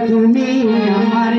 তুমি আমার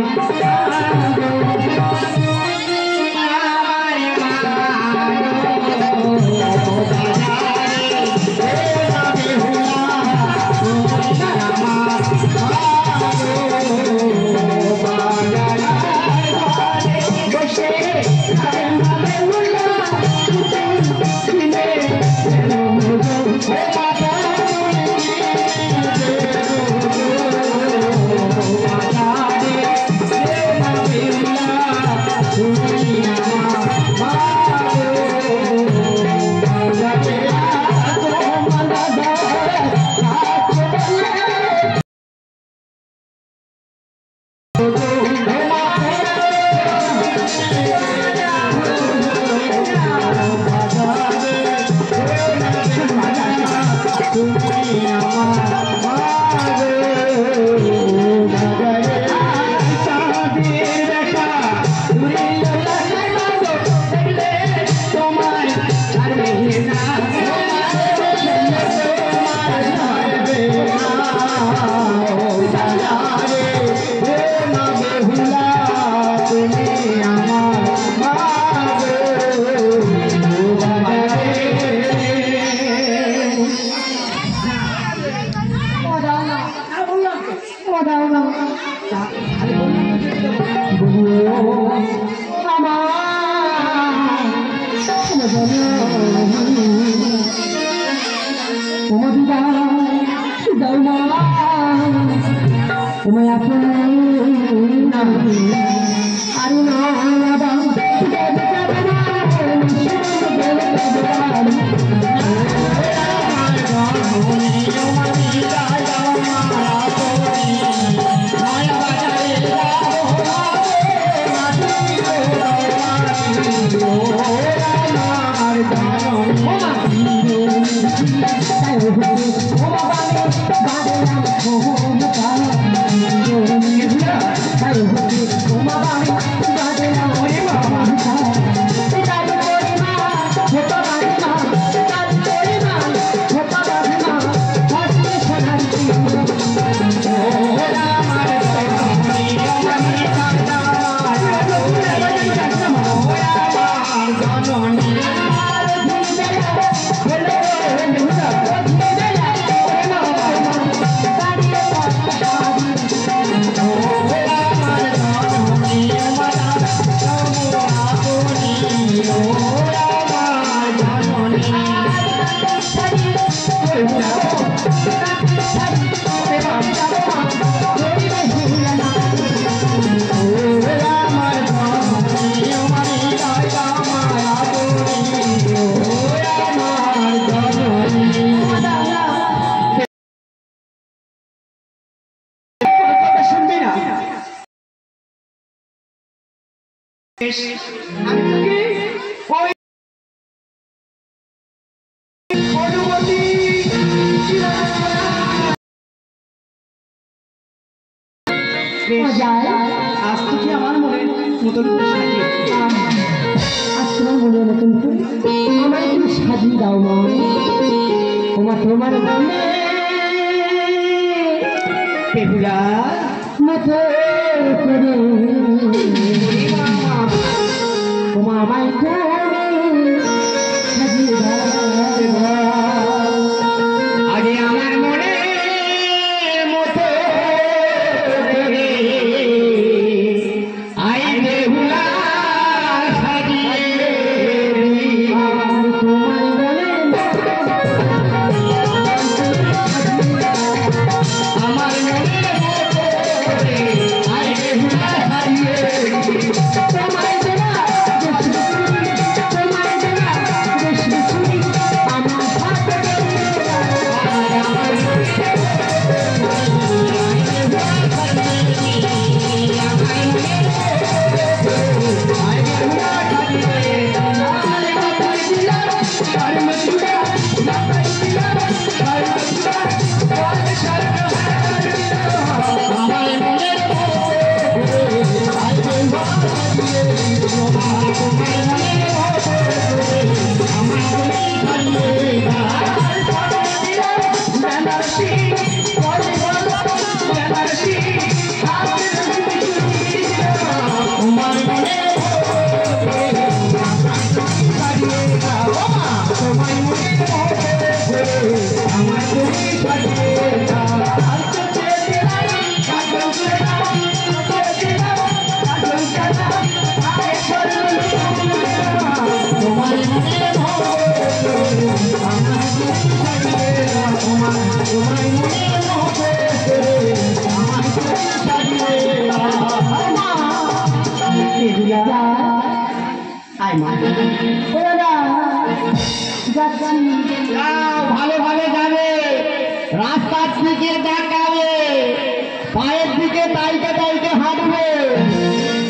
পায়ের দিকে তাইকে তাইকে হাঁটবে,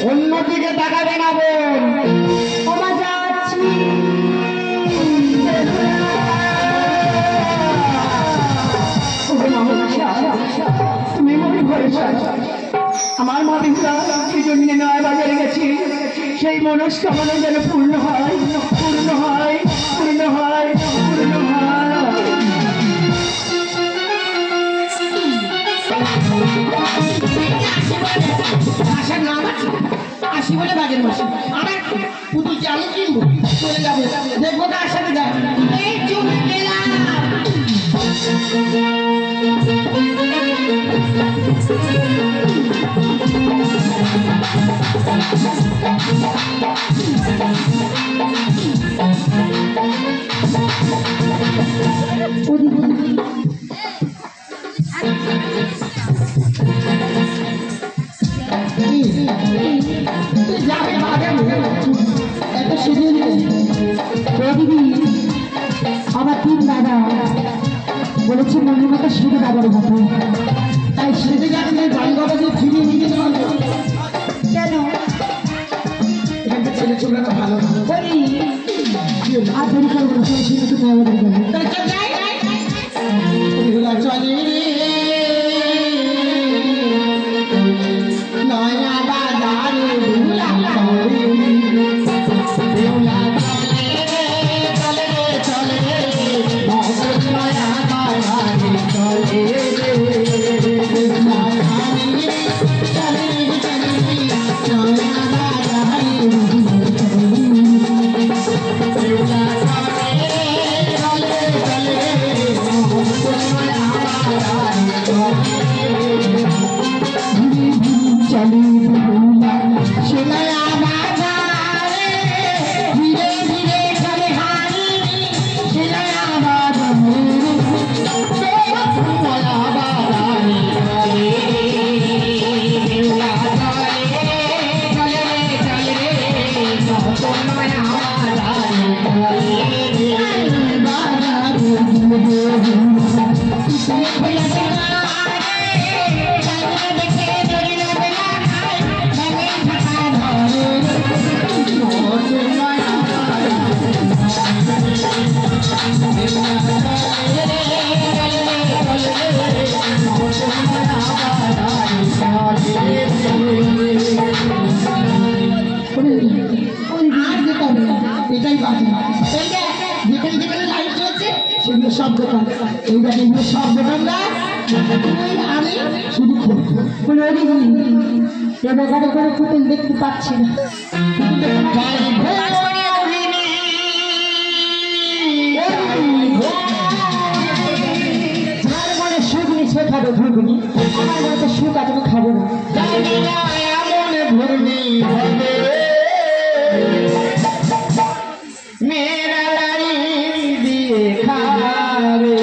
অন্যদিকে তাকাবে না বোন। ওমা যাচ্ছি। তুমি মনে ভরসা, আমার মা বিহুলা এই জন্য নয় বাজারে গেছি, সেই মনস্কামনা যেন পূর্ণ হয়, পূর্ণ হয়, পূর্ণ হয়, পূর্ণ হয়। আসার নাম আছে, আসি বলে বাগের মাসি আবার পুতুল চালু কিনবো, চলে যাবো, দেখবো কার সাথে যায়। এই চুপ গেলাম। আমার তিন দাদা বলেছে মনে মতো সেরে দাদার মতো, তাই সেরে যাচ্ছে গাড়ি বাবা দিয়ে ফিরিয়ে নিয়ে যেতে পারবো কেন? এখানকার ছেলে ছোকরা ভালো বলি আর দেরি করবো না, সেটা তো আমাদের গেল চলে রে নয়া বাজারে এটাই বাকি যেখানে যেখানে লাইট চলছে সেগুলো সব দোকান, এইবার এগুলো সব দোকানদার আমি শুধু দোকানে করে পুতুল দেখতে পাচ্ছি না। যার মনে সুখ নেই সে খাবে ঘুরগুনি, আমার মনে তো সুখ আছে আমি খাবো না। मेरा लड़ी दिए खावे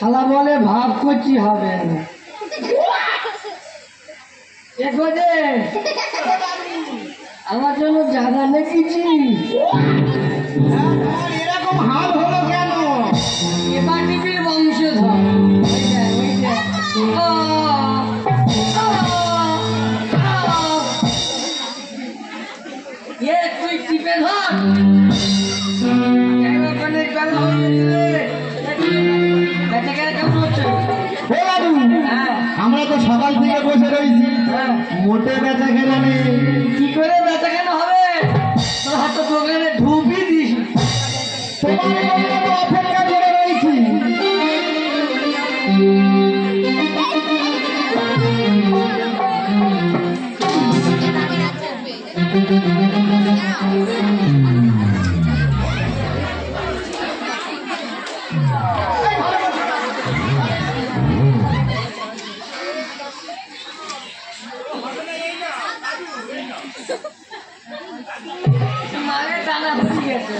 শালা বলে ভাব করছি হবে দেখো যে আমার জন্য জায়গা নেকিছি। এরকম হাল হলো কেন? এবার টিভির বংশধর তুই টিপে ধর অনেক বেলা হয়ে কেমন হচ্ছে? আমরা তো সকাল থেকে বসে রয়েছি, মোটে বেচা কেনা নেই। কি করে বেচা কেন হবে? তোর হাতে দোকানে ঢুবি দিস। তোমার জন্য তো অপেক্ষা করে রয়েছি। মারে টানা হয়ে গেছে।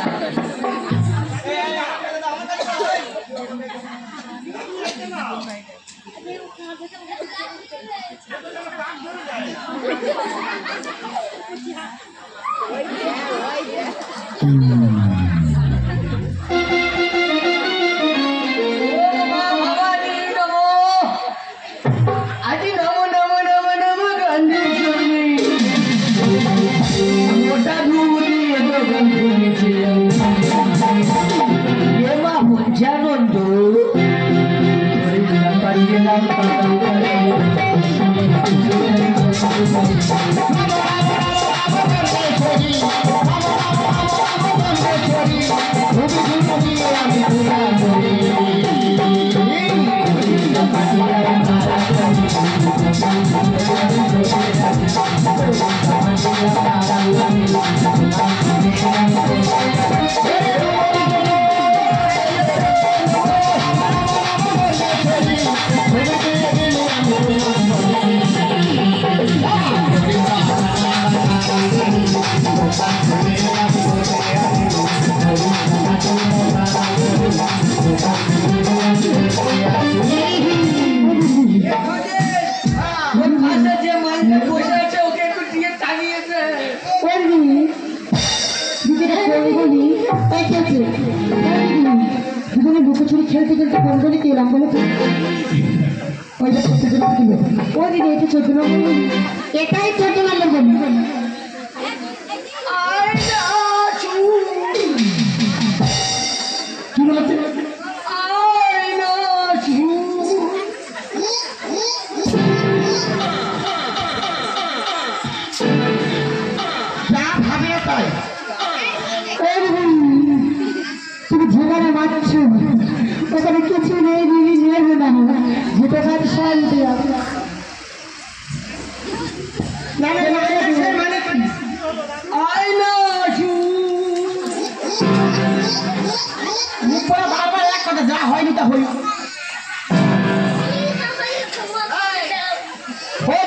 খেলতে খেলতে কোন গলি এলাম বলে ওইটা 14 নম্বর গলি। ওই দিদি এটা 14 নম্বর গলি, এটাই 14 নম্বর গলি। কি বলছে? তুমি ঝোলানো মারছ, ওখানে কিছু নেই, দিদি নেবে না, যেতে পারি শান্তি। বারবার এক কথা, যা হয়নি তা হইল।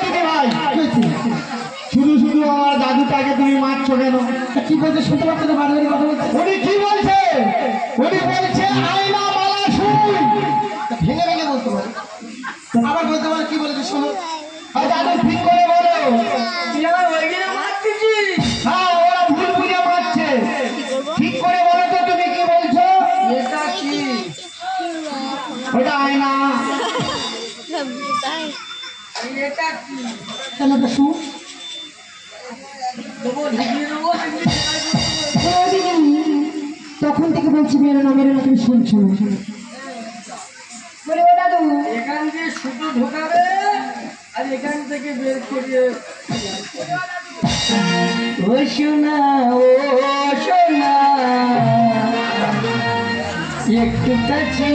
দিদি ভাই, শুধু শুধু আমার দাদুটাকে তুমি মারছো কেন? কি বলছে শুনতে পাচ্ছ না? বাড়ি কথা বলছে। উনি কি বলছে? উনি বলছে আয়না মালা শুই। ভেঙে ভেঙে বলতে পারে, আবার বলতে পারে। কি বলেছে শোনো। দাদু ঠিক করে বলো। হ্যাঁ, ওরা ভুল বুঝে মারছে। ঠিক করে বলো তো, তুমি কি বলছো? ওটা আয়না। কেন তো শু তখন থেকে বলছি মেরো না, তুমি শুনছো না। বলে ও দাদু, এখান দিয়ে শুধু ঢোকাবে আর এখান থেকে বের করে ও সোনা, ও সোনা, একটু কাছে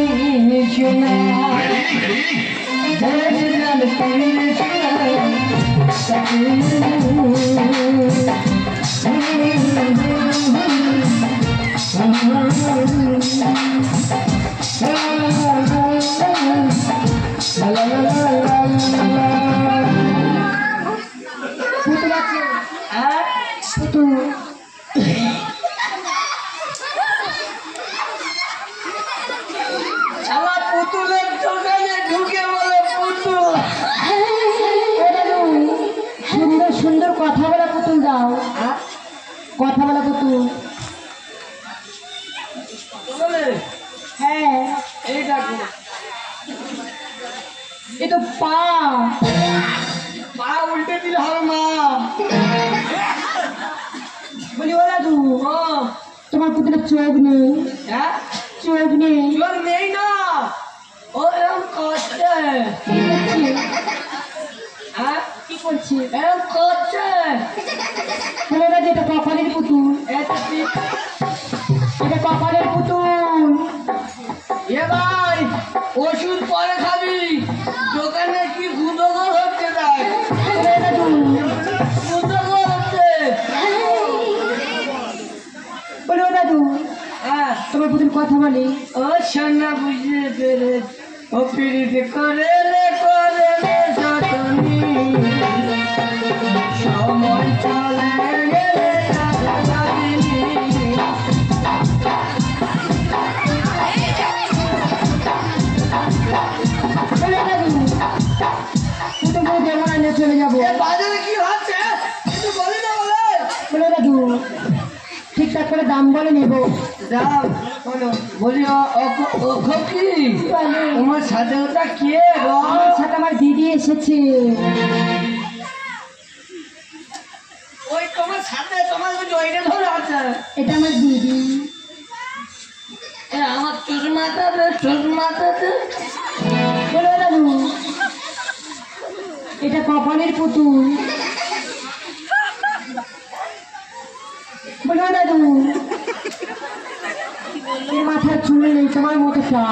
সোনা, জান পাইলে সোনা, পুতুলের দোকানে ঢুকে বলে পুতুল চোখ নেই, হ্যাঁ চোখ নেই। চোখ নেই না, ও এরকম করছে। কি করছে? হ্যাঁ কি করছে? এরকম করছে। বলে না যে এটা কপালের পুতুল, এটা কি? এটা কপালের পুতুল। এ ভাই, ওষুধ পরে খাবি, দোকানে কি গুঁদোগোল হচ্ছে দেখ, বলে না তুই, গুঁদোগোল হচ্ছে। বলে না তুই, হ্যাঁ তোমার পুতুল কথা বলে। ও সোনা বুঝে পেরে, ও পিড়িতে করে রে যতনি, সময় চলে গেলে আর পারিনি। বলে না তুই, পুতুল বলে দেবো না, নিয়ে চলে যাবো। এ বাজারে কি হচ্ছে কিছু বলি না বলে। বলে না তুই, ঠিকঠাক করে দাম বলে নেবো। দাম বলি ও কি বলে, তোমার সাথে ওটা কে গো? আমার সাথে আমার দিদি এসেছে। ওই তোমার সাথে তোমার ওই ওইটা ধরে আছে। এটা আমার দিদি। এ আমার চশমাটাতে বলে না তুই, এটা কপালের পুতুল। বলে না তুই, এর মাথার চুল নেই তোমার মতো টা।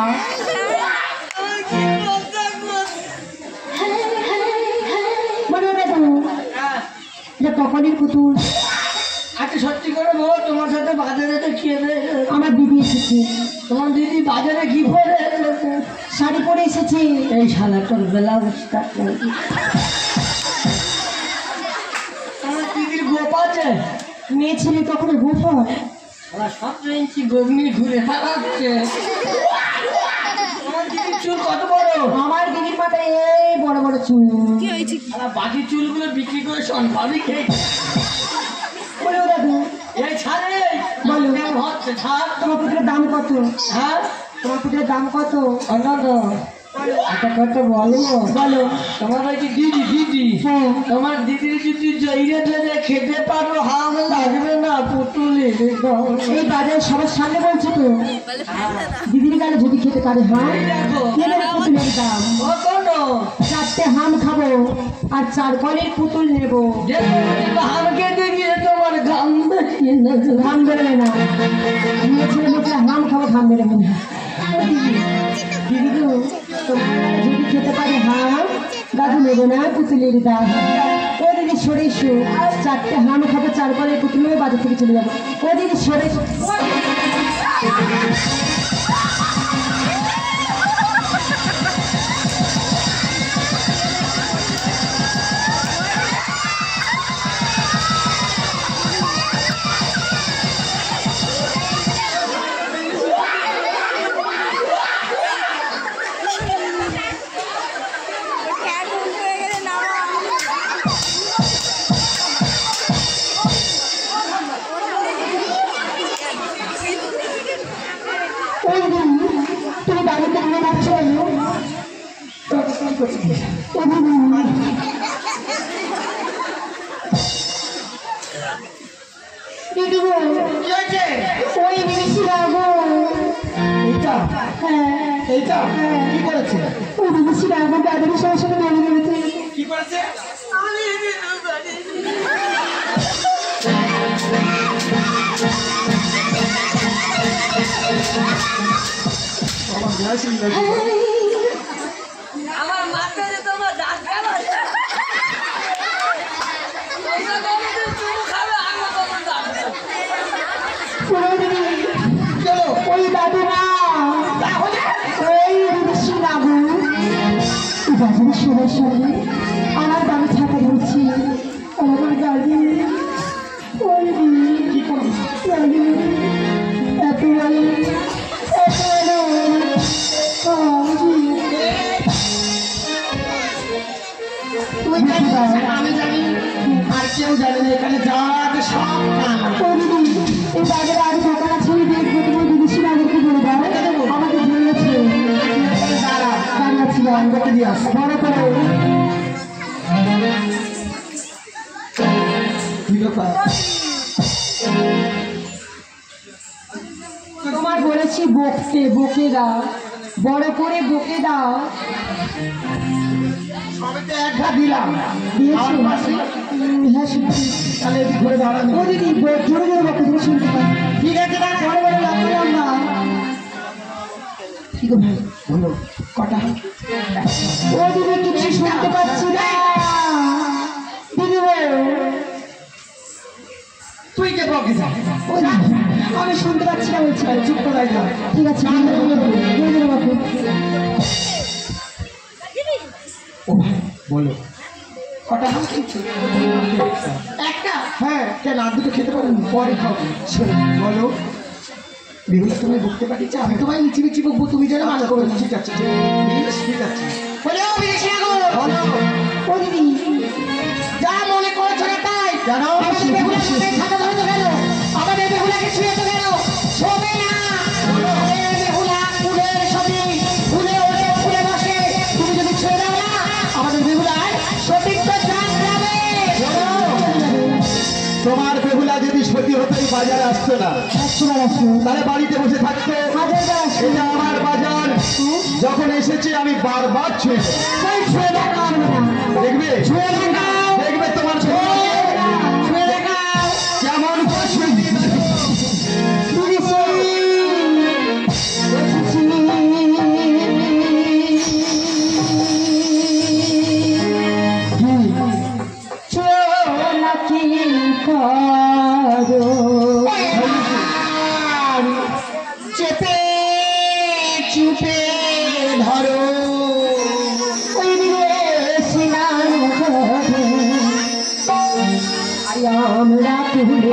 বলে না তুই, এটা কপালের পুতুল। আচ্ছা সত্যি করে বলো, তোমার সাথে বাজারে তো খেয়ে আমার দিদি এসেছে, তোমার দিদি বাজারে কি পরে এসেছে? শাড়ি পরে এসেছে। এই শালাটার ব্লাউজটা তোমার দিদির গোপ আছে? মেয়ে ছেলে কখনো গোপ হয়? ওরা 17 ইঞ্চি গগনি ঘুরে হারাচ্ছে। তোমার দিদির চুল কত বড়? আমার দিদির মাথায় এই বড় বড় চুল। আর বাকি চুলগুলো বিক্রি করে সনপাবি খেয়ে। বলে ওরা তুই, এই ছাড়ে বলো। কেমন হচ্ছে ছাড়। তোমার পুতুলের দাম কত? হ্যাঁ তোমার পুতুলের দাম কত? অনন্ত একটা কথা বলো। বলো। তোমার ওই যে দিদি হ্যাঁ, তোমার দিদির যদি জইরে ধরে খেতে পারো হাম লাগবে না পুতুলে। এই বাজারে সবার সামনে বলছো তো, দিদির গালে যদি খেতে পারে হ্যাঁ, দেখো নেবে পুতুলের দাম। ও কোনো 4টে হাম খাবো আর 4 কলের পুতুল নেবো। হাম খেতে গিয়ে তোমার ঘাম বেরিয়ে না। ঘাম বেরোবে না, মেয়ে ছেলে লোকেরা হাম খাবো, ঘাম বেরোবে না। দিদি গো, তোমার গালে যদি খেতে পারে হাম, দাদু নেবো না পুতুলের দাম। ও দিদি সরে এসো, 4টে হাম খাবো, 4 কলের পুতুল নেবে, বাজার থেকে চলে যাবো। ও দিদি সরে এসো। ওই দিদি, তুমি বাড়িতে নিয়ে যাচ্ছ কেন? ও দিদি, দিদি গো, কি হয়েছে? ওই বিদেশিরা গো, এইটা হ্যাঁ, এইটা কি করেছে? ওই বিদেশিরা আমার দাদার সবার সাথে মেরে গেছে। কি করেছে? আমার মাথায় তোমার দাঁত গেল। ওই দাদুরা, ওই বিদেশিরা গো, বাজারে সবার সামনে আমার বাড়ি ছাতা ধরছি, আমার গাড়ি ওই কি করবো? গাড়ি এত বড়, এত তুই জানিস, আমি জানি, আর কেউ জানে না। এখানে যা আছে সব এই বাজারে আরো দোকান আছে, দেখবো তোমার বিদেশি বাজারকে বলে দাও, আমাকে ধরেছে। দাঁড়া, দাঁড়িয়ে ছিল আমাকে দিয়ে আস। বড় করে। কি ব্যাপার? বকে দাও, বড় করে বকে দাও। সবে তো এক ঘা দিলাম দিয়েছো? আর পাশে হ্যাঁ শুনছি। তাহলে এদিক ঘুরে দাঁড়ানো ও দিদি জোরে জোরে বকে তুমি শুনতে পাই। ঠিক আছে দাঁড়া বড় বড় রাখলাম না। কি গো ভাই, বলো কটা ও দিদি কিছু শুনতে পাচ্ছি না। দিদি বল। তুই কে বকে যা ও দিদি, আমি শুনতে পাচ্ছি না বলছি। চুপ করে যা ঠিক আছে জোরে জোরে বকে। ও ভাই বলো কটা হাত খেয়েছো? একটা। হ্যাঁ কেন আর দুটো খেতে পারেন পরে খাবো শোনো বলো বিহুলা তুমি বকতে পারিস আমি তোমায় মিচি মিচি বকবো তুমি যেন মানা করো না। ঠিক আছে ঠিক আছে বলে ও বিদেশি আগো। বলো ও দিদি যা মনে করছো না তাই। কেন? আমাদের বেহুলার সাথে ছাতা ধরে তো গেল, আমাদের বেহুলাকে ছুঁয়ে তো গেল, শোবে না। আমাদের বেহুলা ফুলের ছবি, ফুলে ওঠে ফুলে বসে, তুমি যদি ছুঁয়ে দাও না আমাদের বেহুলার সঠিক তো জান যাবে। তোমার বেহুলা যদি সতী হতেই বাজারে আসতো না একশোবার আসো, তাহলে বাড়িতে বসে থাকতো। হাজারবার আসো। এটা আমার বাজার যখন এসেছে আমি বারবার ছুঁয়ে দেব। তাই ছুঁয়ে দেখাও না, দেখবে ছুঁয়ে দেখাও, দেখবে তোমার বেহুলাকে ছুঁয়ে দেখাও। কেমন করে ছুঁয়ে দিই। চেপে চুপে ধরো স্নান ঘরে আমরা তুলে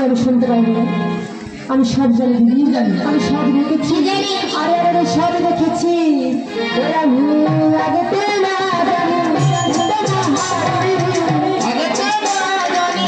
আমি শুনতে পাইনি, আমি সব জানি দিদি, আমি সব দেখেছি, আরে আরে সব দেখেছি। ওরা আগেতে না জানি, আগেতে না জানি,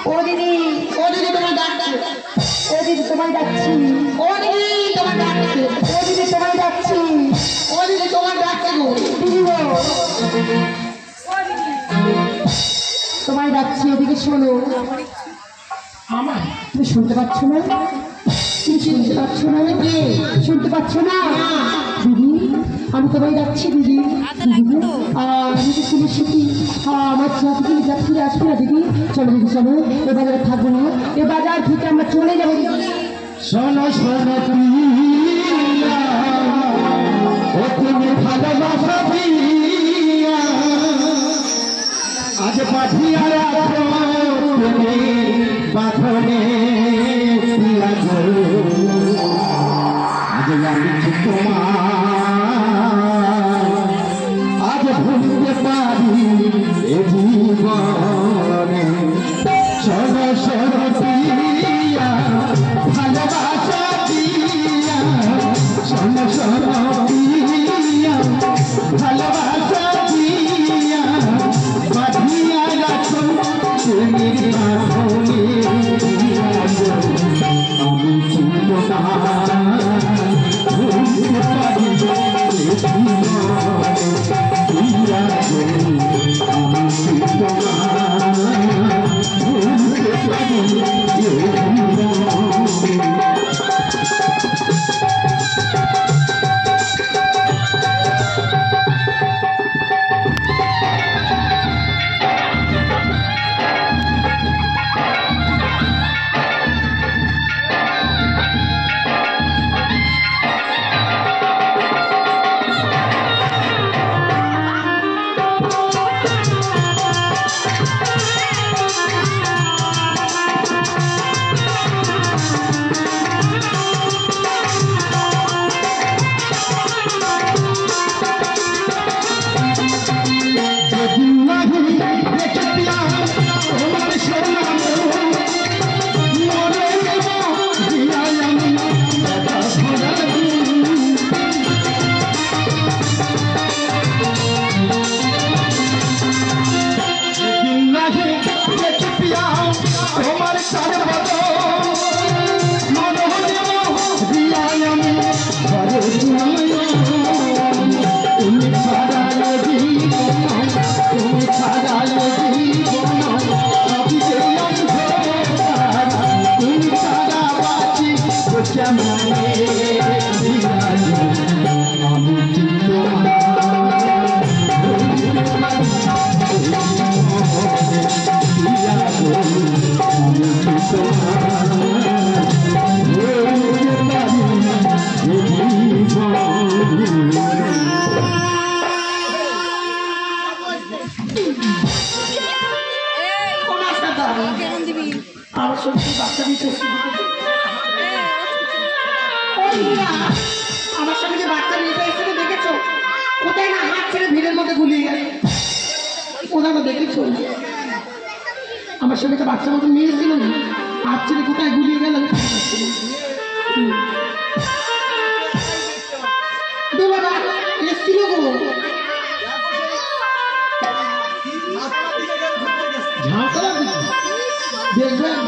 ও দিদি, ও দিদি তোমায় ডাকছে, ও দিদি তোমায় ডাকছি, ও দিদি তোমায় ডাকছে, ও দিদি তোমায় ডাকছি, ও দিদি তোমায় ডাকছে গো দিদি গো, তোমায় তোমায় ডাকছি, এদিকে শোনো। আমার তুমি শুনতে পাচ্ছ না? তুমি শুনতে পাচ্ছ না? শুনতে পাচ্ছ না দিদি? আমি তোমায় ডাকছি দিদি। আমি তো শুনে শিখি আমার জাতি তুমি যাত্রী আসবে না দিদি। চলো দিদি চলো, এ বাজারে থাকবো না, এ বাজার থেকে আমরা চলে যাবো দিদি। শোনো শোনো প্রিয়া, ও তুমি ভালোবাসা প্রিয়া, আজ পাঠিয়া রাখো তুমি বাঁধনে প্রিয়া গো। আজ আমি তোমার আজ ভুলতে পারি এ জীবনে। শোনো শোনো প্রিয়া, ভালোবাসা প্রিয়া, শোনো শোনো প্রিয়া, ভালোবাসা প্রিয়া, বাঁধিয়া রাখো তুমি বাঁধনে প্রিয়া গো। আমি চিনব না ভুলতে পারি এ জীবনে প্রিয়া গো। আমি চিনব না ভুলতে পারি এ জীবনে। আমার সত্যি বাচ্চা দিতে আমার সঙ্গে যে বাচ্চা নিয়ে এসেছে দেখেছো? কোথায় না হাত ছেড়ে ভিড়ের মধ্যে গুলিয়ে গেল। কোথাও দেখেছো? আমার সঙ্গে তো বাচ্চা মতো নিয়ে এসেছিল না, হাত ছেড়ে কোথায় গুলিয়ে গেল। এসেছিল গো ঝাঁকড়া দেখবেন।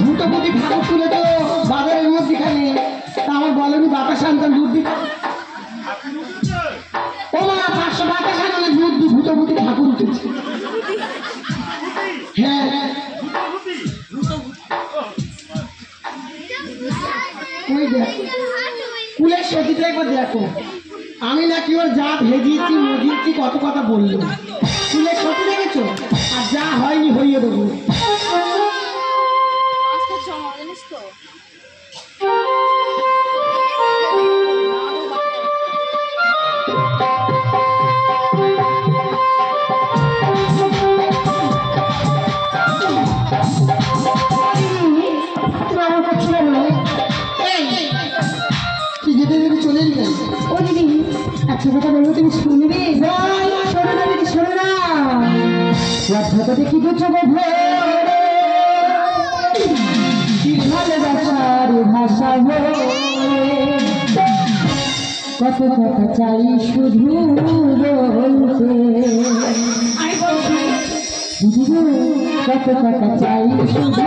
ভূতপতি ঠাকুর তুলে তো বাজারের মধ্যখানে, তা আমার বলেনি বাবা সন্তান দুধ দিতে। ও মা 500 টাকা সামনে দুধ দি ভূতপতি ঠাকুর উঠেছে। হ্যাঁ ওই দেখো কুলের সতীটা একবার দেখো। আমি নাকি ওর যা ভেজিয়েছি মজিয়েছি কত কথা বললো। কুলের সতী দেখেছো? আর যা হয়নি হইয়ে দেবো। চলে গেল। ও দিদি একটা কথা বলবো, তুমি শুনবে? শোনো না দিদি, শোনো না। লজ্জাটা দেখি দু চোখে ভালোবাসার ভাষা কত কথা চাই শুধু বলতে। কত কথা চাই শুধু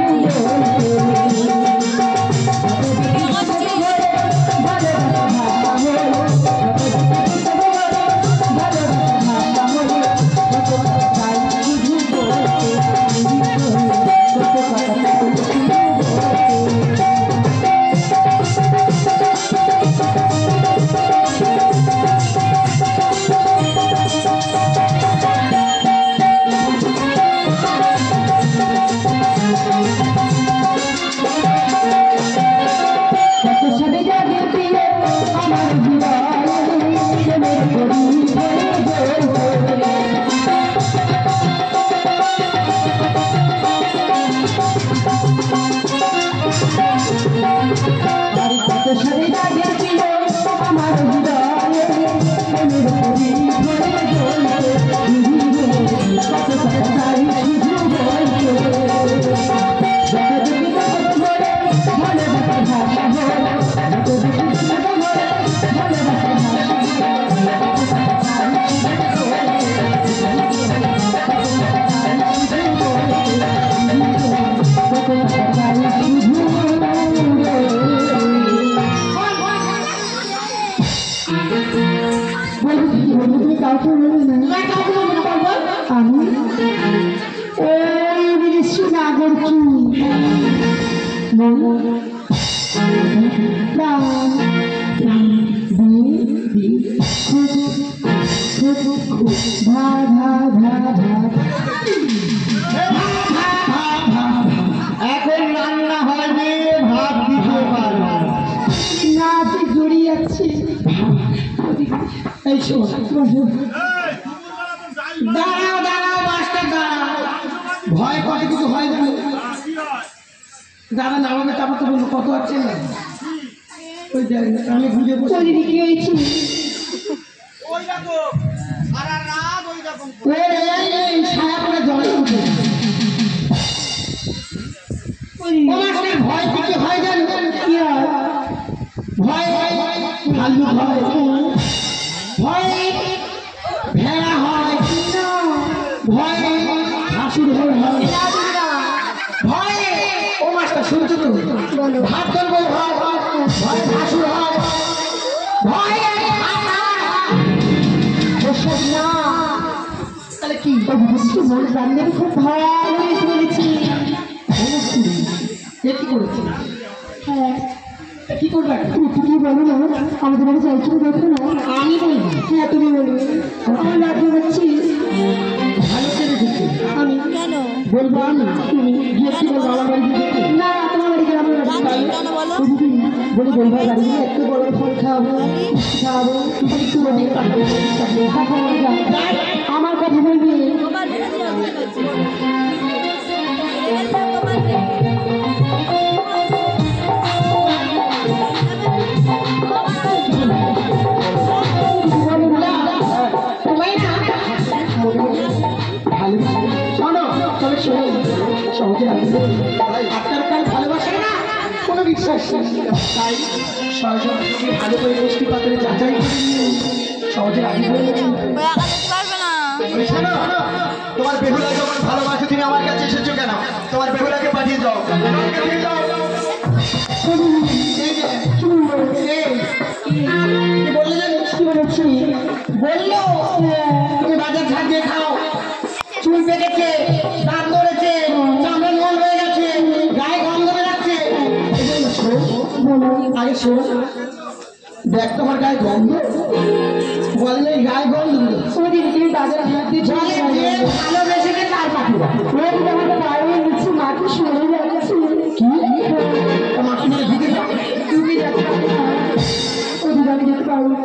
এখন রান্না হয়নি, ভাত দিতে পারবো না, তুই জড়িয়ে যাচ্ছি। এই শোন, দাঁড়াও দাঁড়াও মাস্টার দাঁড়াও, ভয় করে কিছু হয় না, দাঁড়া নামাবে, তারপর তো বলবো কত আছে না। ওই দেখ আমি বুঝে বসে কি হয়েছি, ছায়া করে জল উঠে ভয় কিছু হয় জানো কি হয়, ভয় ভাল্লুক হয়, ভয় ভেড়া হয়, ভয় হাসুর হয়, ভয় ও মাস্টার শুনছো তো, ভাত করবো ভয়, ভয় হাসুর হয়, ভয় তাহলে কি রান্না খুব ভালো শুনেছি, কি করেছি, হ্যাঁ কি করবে, কি বলো না আমাদের বাড়ি চাইছিল দেখো না, আমি বলবো, হ্যাঁ তুমি বলবে, আমার রাজ্য হচ্ছি ভালো করে দেখি, আমি কেন বলবো, আমি তুমি গিয়ে কি বলবো আমার বাড়ি না, তোমার বাড়ি গ্রামের বাড়ি বলি বলবো বাড়ি গিয়ে একটু বড় ফল খাওয়াবো, খাওয়াবো একটু বলি আমার কথা বলবি, আপনার ভালোবাসে না কোনো বিশ্বাস তাই সহজে ভালো করে মিষ্টি পাত্রে যাচাই সহজে আগে পারবে না। তোমার বেহুলা যখন ভালোবাসে তুমি আমার কাছে এসেছো কেন? তোমার বেহুলাকে পাঠিয়ে দাও, বললো তুমি বাজার ঝাড় দিয়ে খাও, চুল পেকেছে, দাঁত ধরেছে, চামড়া লাল হয়ে গেছে, গায়ে গন্ধ বেরাচ্ছে, আগে শোন দেখ তোমার গায়ে গন্ধ, বললে গায়ে গন্ধ তুমি বাজার ঝাড় দিয়ে ভালোবেসেছে তার পাঠিয়ে পায়ে নিচ্ছে মাকে সরে যাচ্ছে কি মাকে মানে ঢুকে যাও তুমি দেখো ওদের আমি যেতে পারবো না,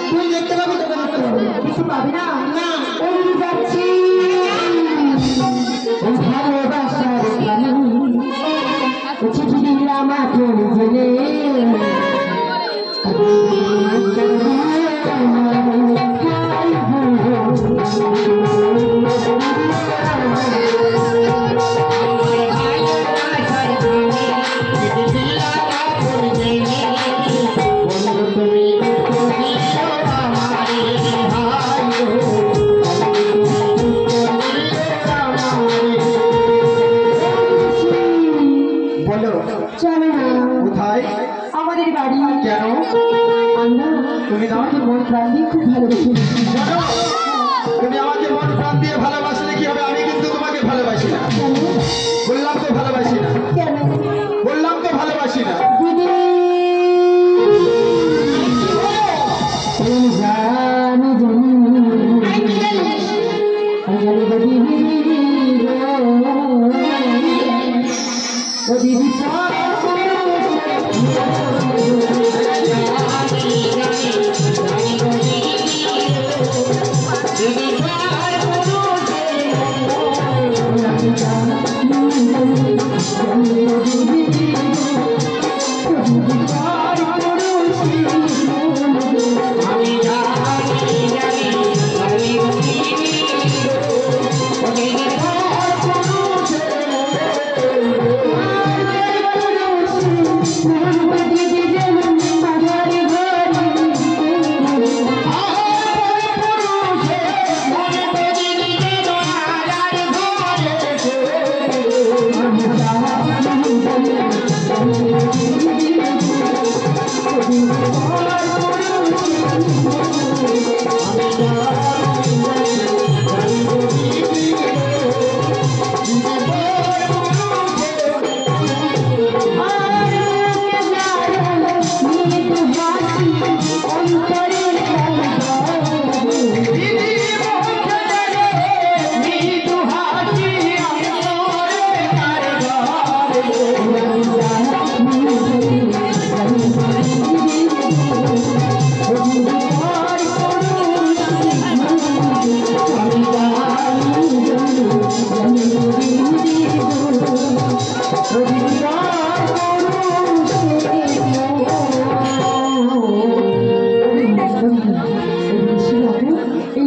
তুই দেখতে পাবি তোকে দেখতে পাবি কিছু পাবি না, না ওই যাচ্ছি ভালোবাসার চিঠি দিলাম জেনে তুমি দাও। তোমাকে মন প্রাণ দিয়ে খুব ভালোবেসে ফেলেছি। শোনো, তুমি আমাকে মন প্রাণ দিয়ে ভালোবাসলে কি হবে? আমি কিন্তু তোমাকে ভালোবাসি না। কেন? বললাম তো ভালোবাসি না, কেন? বললাম তো ভালোবাসি না। দিদি জানি জানি জানি দিদি ও দিদি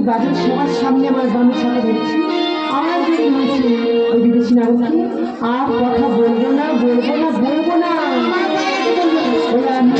বাড়ির সবার সামনে আমার গামছাটা দেখছি আমার যদি হয়েছে ওই বিদেশি নাগরিককে আর কথা বলবো না বলবো না বলবো না ওই আমি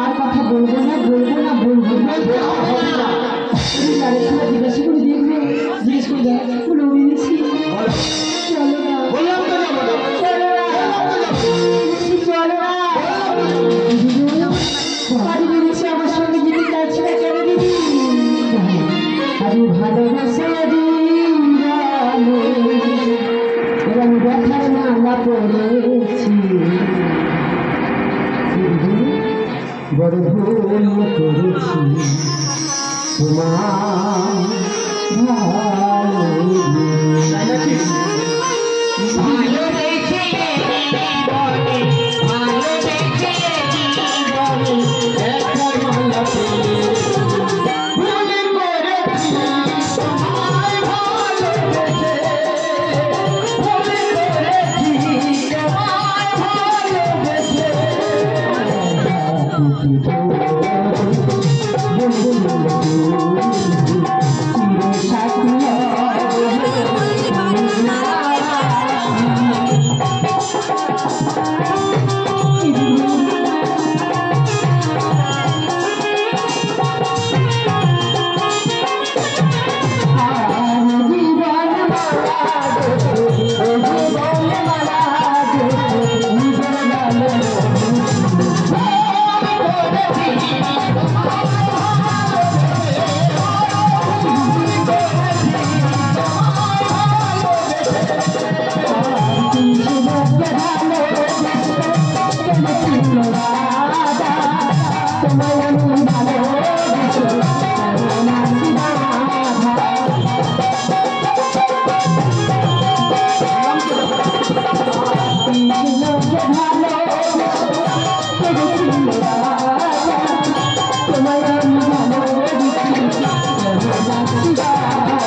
আর কথা বলবো না বলবো না বলবো না জিজ্ঞেস করে দেখবে জিজ্ঞেস করে দেখো বিদেশি চলো না বললাম তো যাবো না। চলো না চলো না বাড়ি বেরিয়েছি আমার সঙ্গে যেতে চাচ্ছি না কেন দিদি আমি ভালোবাসা এবং দেখার মালা পড়েছি বড় ভুল করেছি তোমার তাই নাকি? Oh, ছিল রাজা তোমায় আমি ভালোবেসে নাচি রাধা কৃষ্ণকে ভালোবেসে ছিল রাজা তোমায় আমি ভালোবেসে নাচি রাধা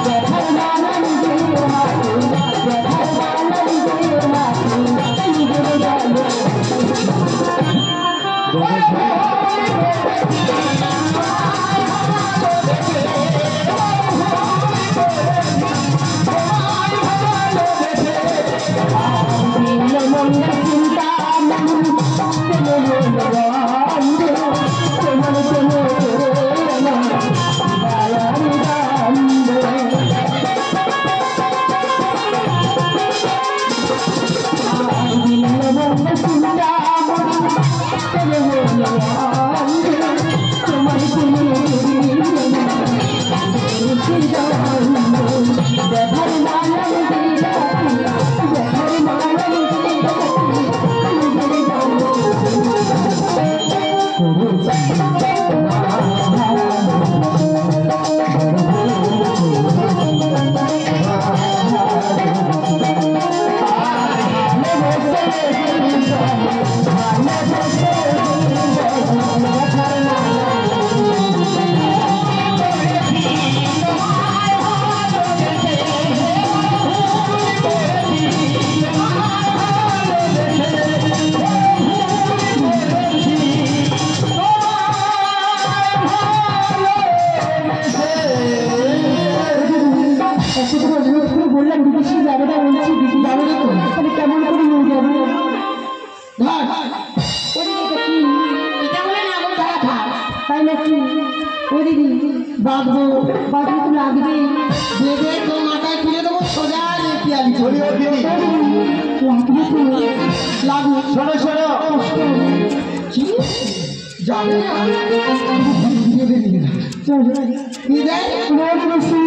ব্যথার মালা নিজের হাতে ব্যথার মালা নিজের হাতে নিজের গলে চিন্তা বললাম বিদেশি যাবে না বলছি দিদি যাবে না তো তাহলে কেমন করে নিয়ে যাবে তাই নাকি ও দিদি বাঁধবো বাঁধবো তো লাগবে বেঁধে তোর মাথায় তুলে দেবো সোজা পিয়ালি বলি ও দিদি লাগবে তো লাগবে শোনো শোনো কি যাবে না বিদায় রোজ বসি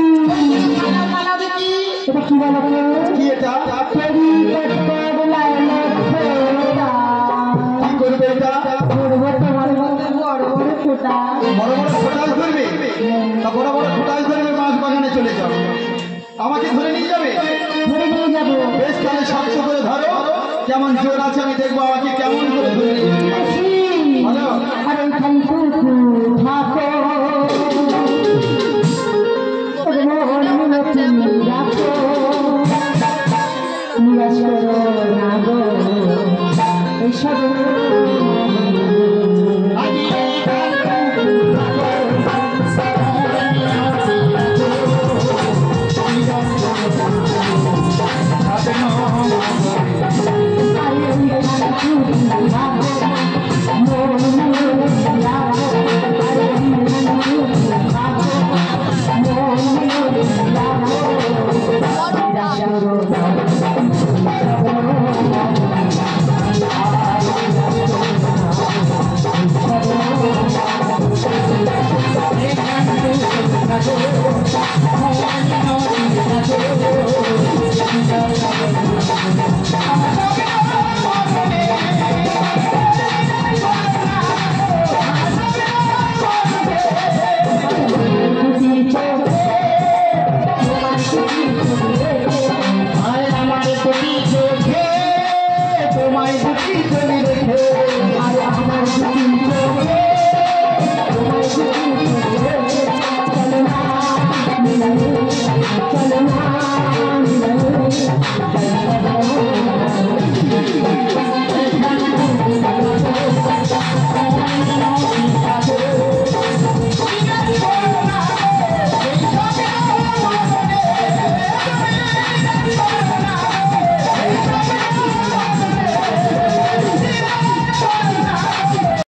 পালাবে কি এটা কি বলো কি এটা তৈরি করতে বলায় কি করবে এটা করবো তোমার মধ্যে বড় বড় ফোটা বড় বড় খোটাল ধরবে তা বড় বড় খোটাল ধরবে মাছ বাগানে চলে যাও আমাকে ধরে নিয়ে যাবে ধরে নিয়ে যাবো বেশ তাহলে শক্ত করে ধরো কেমন জোর আছে আমি দেখবো আমাকে কেমন করে ধরে নিয়ে যাবে ভালো আর ওইখান কুকু থাকো মিনতি রাখো নিরাশ করো না গো এইসব মন